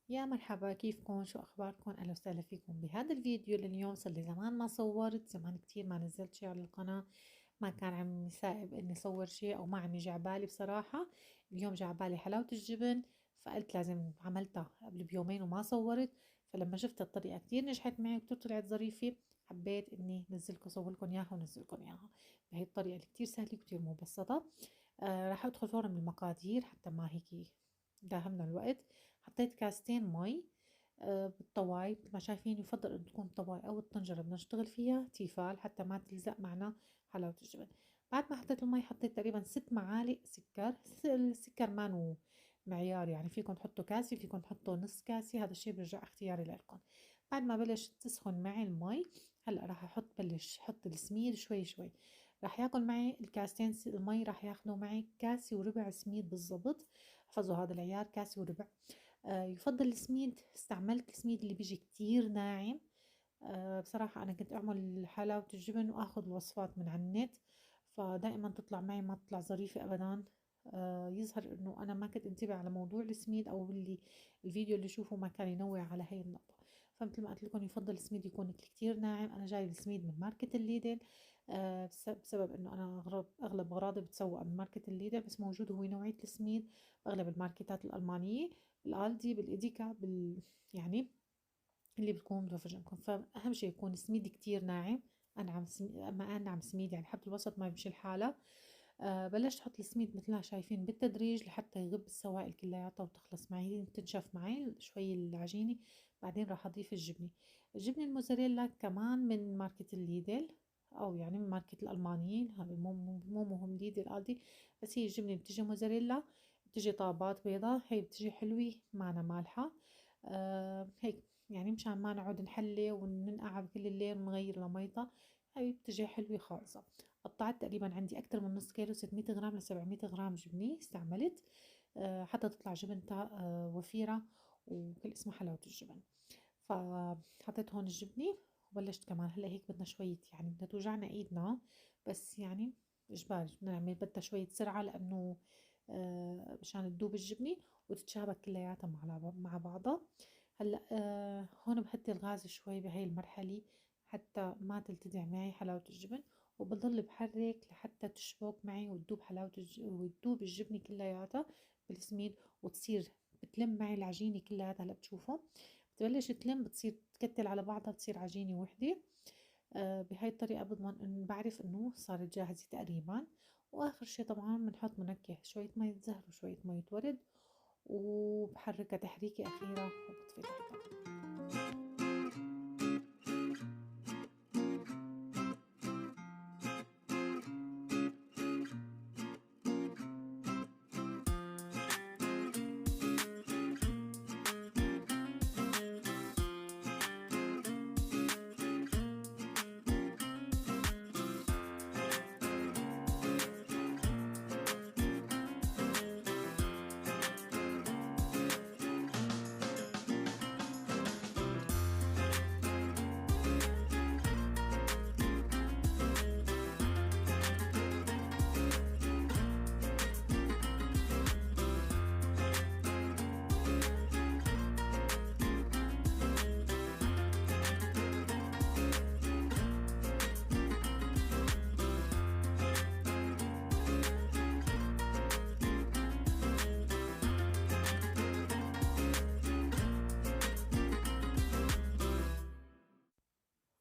يا مرحبا، كيفكن؟ شو أخباركن؟ أهلا وسهلا فيكم بهذا الفيديو لليوم. صار لي زمان ما صورت، زمان كتير ما نزلت شي على القناة. ما كان عم يسائب إني صور شي أو ما عم يجي عبالي بصراحة. اليوم جا عبالي حلاوة الجبن، فقلت لازم عملتها قبل بيومين وما صورت. فلما شفت الطريقة كتير نجحت معي وكتير طلعت ظريفة، حبيت إني نزلكم صورلكم إياها ونزلكم إياها بهي الطريقة اللي كتير سهلة وكتير مبسطة. راح أدخل فورا بالمقادير حتى ما هيك داهمنا الوقت. حطيت كاستين مي بالطواي مثل ما شايفين. يفضل أن تكون الطواي أو الطنجرة اللي بدنا نشتغل فيها تيفال حتى ما تلزق معنا حلاوة الجبن. بعد ما حطيت المي حطيت تقريبا 6 معالق سكر. السكر ما معيار، يعني فيكم تحطوا كاسة فيكم تحطوا نص كاسة، هذا الشي برجع اختياري لكم. بعد ما بلش تسخن معي المي، هلا راح بلش احط السميد شوي شوي. راح ياكل معي الكاستين المي، راح ياخدوا معي كاسة وربع سميد بالضبط. احفظوا هذا العيار، كاسة وربع. يفضل السميد، استعملت السميد اللي بيجي كتير ناعم. بصراحة أنا كنت أعمل حلاوة الجبن وأخذ الوصفات من على النت، فدائما تطلع معي ما تطلع ظريفة أبدا. يظهر إنه أنا ما كنت انتبه على موضوع السميد، أو اللي الفيديو اللي شوفه ما كان ينوه على هاي النقطة. فمثل ما قلت لكم يفضل السميد يكون كتير ناعم. أنا جايب السميد من ماركة الليدل، بسبب إنه أنا أغلب أغراضي بتسوق من ماركة الليدل، بس موجود هو نوعية السميد بأغلب الماركتات الألمانية، بالالدي بالإيديكا يعني اللي بتكون بتوفرجنكم. فأهم شي يكون سميد كتير ناعم، ما أنعم سميد، يعني حتى الوسط ما بيمشي الحالة. بلشت أحط السميد مثل ما شايفين بالتدريج لحتى يغب السوائل كلياتها وتخلص معي تنشف معي شوي العجينة. بعدين راح أضيف الجبنة. الجبنة الموزاريلا كمان من ماركة الليدل، أو يعني من ماركة الألمانيين. هذا مو مهم ليدل الدي، بس هي الجبنة بتجي موزاريلا، بتجي طابات بيضة، هي بتجي حلوة معنا مالحة. هيك يعني مشان ما نقعد نحلي وننقع كل الليل ونغير لميتها، هاي بتجي حلوة خالصة. قطعت تقريبا عندي أكتر من نص كيلو، 600 غرام ل 700 غرام جبنة استعملت، حتى تطلع جبنتها وفيرة وكل اسمها حلاوة الجبن. فحطيت هون الجبنة وبلشت كمان. هلا هيك بدنا شوية، يعني بدنا توجعنا ايدنا، بس يعني اجباري بدنا نعمل، بدها شوية سرعة لأنه مشان تذوب الجبنة وتتشابك كلياتها مع بعضها. هلا هون بهدي الغاز شوي بهاي المرحلة حتى ما تلتدع معي حلاوة الجبن، وبضل بحرك لحتى تشبك معي وتذوب وتذوب الجبنة كلياتها بالسميد، وتصير بتلم معي العجينة كلياتها. هلا بتشوفوا بتبلش تلم، بتصير تكتل على بعضها، بتصير عجينة وحدة. بهاي الطريقة بضمن إنه بعرف إنه صارت جاهزة تقريبا. وآخر شي طبعا بنحط منكه شوية مية زهر وشوية مية ورد، وبحركها تحريكة أخيرة وبطفي تحتها.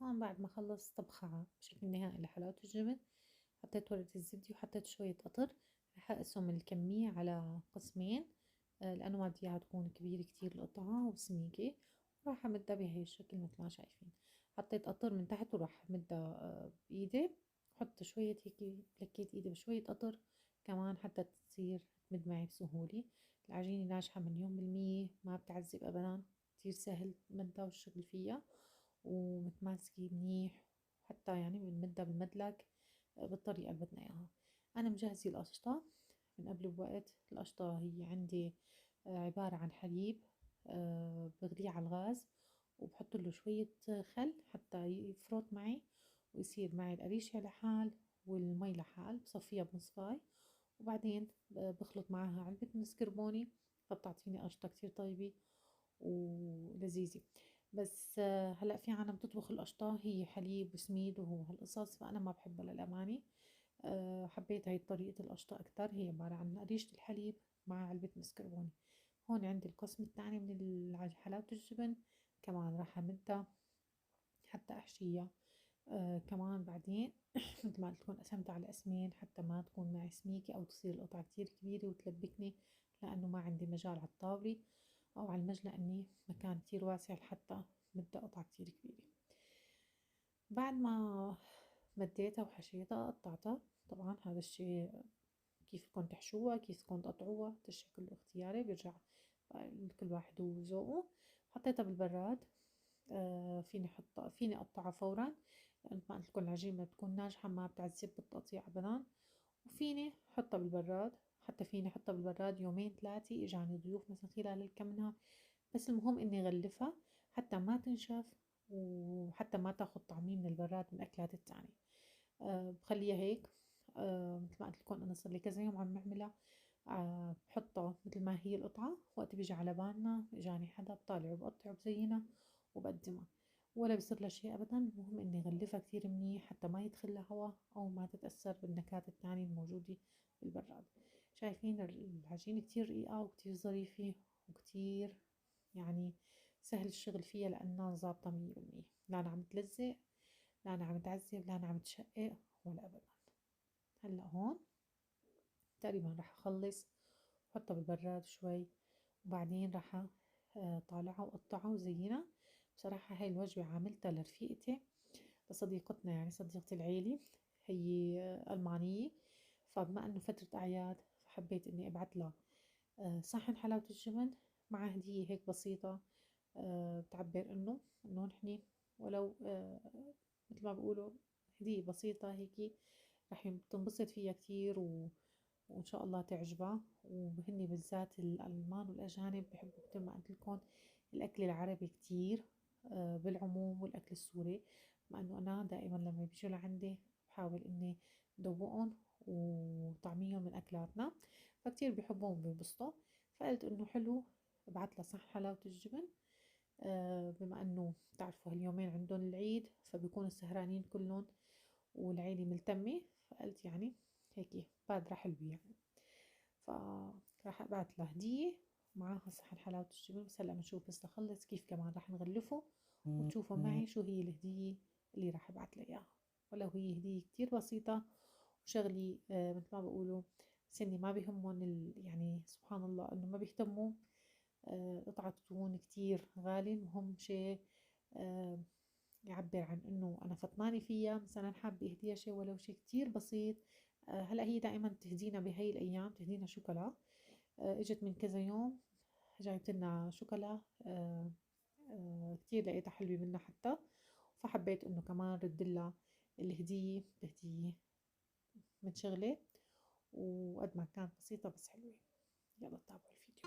هون بعد ما خلصت طبخة بشكل نهائي لحلاوة الجبن، حطيت ورقة الزبدة وحطيت شوية قطر. رح أقسم الكمية على قسمين، لأنه ما بدي إياها تكون كبيرة كتير القطعة وسميكة. وراح أمدها بهي الشكل مثل ما شايفين. حطيت قطر من تحت وراح أمدها بإيدي. حط شوية هيك، بلكيت إيدي بشوية قطر كمان حتى تصير تمد معي بسهولة. العجينة ناجحة 1000000%، ما بتعذب أبدا، كتير سهل مدها والشغل فيها، ومتماسكة منيح. حتى يعني بنمدها بالمدلك بالطريقة اللي بدنا إياها. أنا مجهزة القشطة من قبل بوقت. القشطة هي عندي عبارة عن حليب بغليه على الغاز، وبحط له شوية خل حتى يفرط معي ويصير معي القريشة لحال والمي لحال. بصفيها بمصفاي، وبعدين بخلط معها علبة مسكربونة، فبتعطيني قشطة كتير طيبة. ولذيذة. بس هلا في عالم بتطبخ القشطة هي حليب وسميد وهالقصص، فأنا ما بحبها للأمانة. حبيت هاي طريقة القشطة أكتر، هي عبارة عن قريشة الحليب مع علبة مسكربونة. هون عندي القسم الثاني من حلاوة الجبن، كمان راح أمدها حتى أحشيها. كمان بعدين مثل ما قلت لكم قسمتها على قسمين حتى ما تكون معي سميكة أو تصير القطعة كتير كبيرة وتلبكني، لأنه ما عندي مجال على الطاولة أو على المجلة إني مكان كتير واسع لحتى بدها قطعة كتير كبيرة. بعد ما مديتها وحشيتها قطعتها. طبعا هذا الشي كيف بدكم تحشوها كيف بدكم تقطعوها، هذا الشي كله اختياري، بيرجع كل واحد وذوقه. حطيتها بالبراد. فيني اقطعها فورا، لأن ما قلت لكم العجينة بتكون ناجحة ما بتعذب بالتقطيع أبدا. وفيني حطها بالبراد، حتى فيني حطها بالبراد يومين ثلاثة، اجاني ضيوف مثلا خلال الكم نهار. بس المهم اني غلفها حتى ما تنشف، وحتى ما تاخد طعمي من البراد من الأكلات التانية. بخليها هيك. مثل ما قلت لكم أنا صار لي كذا يوم عم بعملها. بحطها مثل ما هي القطعة، وقت بيجي على بالنا اجاني حدا بطالع وبقطع وبزينها وبقدمها، ولا بيصير لها شيء ابدا. المهم اني اغلفها كتير منيح حتى ما يدخل لها هواء او ما تتأثر بالنكهات التانية الموجودة بالبراد. شايفين العجينة كتير رقيقة وكتير ظريفة وكتير يعني سهل الشغل فيها، لأنها ظابطة 100%. لا أنا عم تلزق، لا أنا عم تعذب، لا أنا عم تشقق، ولا أبدا. هلا هون تقريبا رح أخلص، حطها بالبراد شوي، وبعدين راح طالعها وقطعها وزينها. بصراحة هاي الوجبة عاملتها لرفيقتي، لصديقتنا يعني صديقة العيلة، هي ألمانية. فبما أنه فترة أعياد فحبيت إني أبعت لها صحن حلاوة الجبن مع هدية هيك بسيطة، بتعبر إنه نحن ولو مثل ما بقولوا هدية بسيطة هيك رح تنبسط فيها كتير وإن شاء الله تعجبها. وهني بالذات الألمان والأجانب بحبوا مثل ما قلت لكم الأكل العربي كتير بالعموم، والأكل السوري. مع إنه أنا دائما لما بيجوا لعندي بحاول إني دوقهم وطعميهم من أكلاتنا، فكتير بيحبوهم وبينبسطوا. فقلت إنه حلو ابعت لها صح حلاوة الجبن. بما إنه بتعرفوا هاليومين عندهم العيد فبيكونوا سهرانين كلهم والعيلة ملتمة، فقلت يعني هيك بادرة حلوة يعني. فراح ابعت له هدية معاها صحن حلاوة الجبن. بس هلا بنشوف بس نخلص كيف كمان راح نغلفه، وتشوفوا معي شو هي الهدية اللي راح ابعت له اياها. ولو هي هدية كتير بسيطة وشغلي مثل ما بقولوا سني ما بيهمهم يعني سبحان الله انه ما بيهتموا قطعة تكون كتير غالية. المهم شيء يعبر عن انه انا فطنانة فيها، مثلا حابة اهديها شيء ولو شيء كتير بسيط. هلا هي دائما تهدينا بهي الايام، تهدينا شوكولا. اجت من كذا يوم جايبت لنا شوكولا كتير لقيتها حلوة منها حتى. فحبيت انه كمان ردلها الهدية بهدية من شغلي، وقد ما كانت بسيطة بس حلوة. يلا تابعوا الفيديو.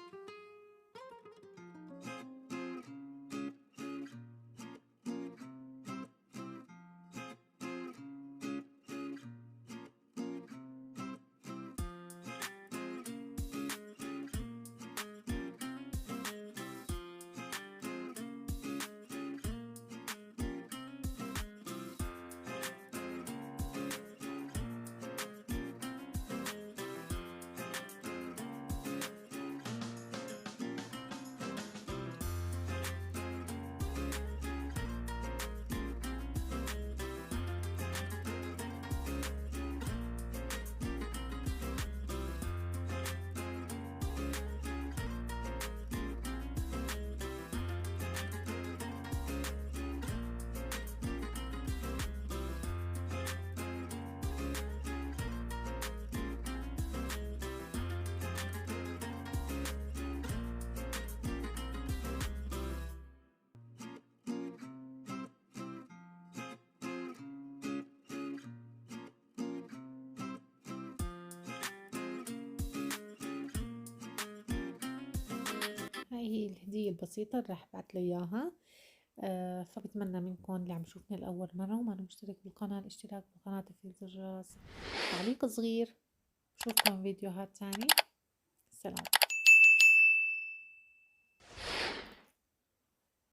هاي هي الهدية البسيطة اللي راح ابعت له اياها. فبتمنى منكم اللي عم يشوفني لأول مرة وما أنا مشترك بالقناة الاشتراك بالقناة تفعيل زر الجرس، تعليق صغير. بشوفكم فيديوهات تانية. سلام.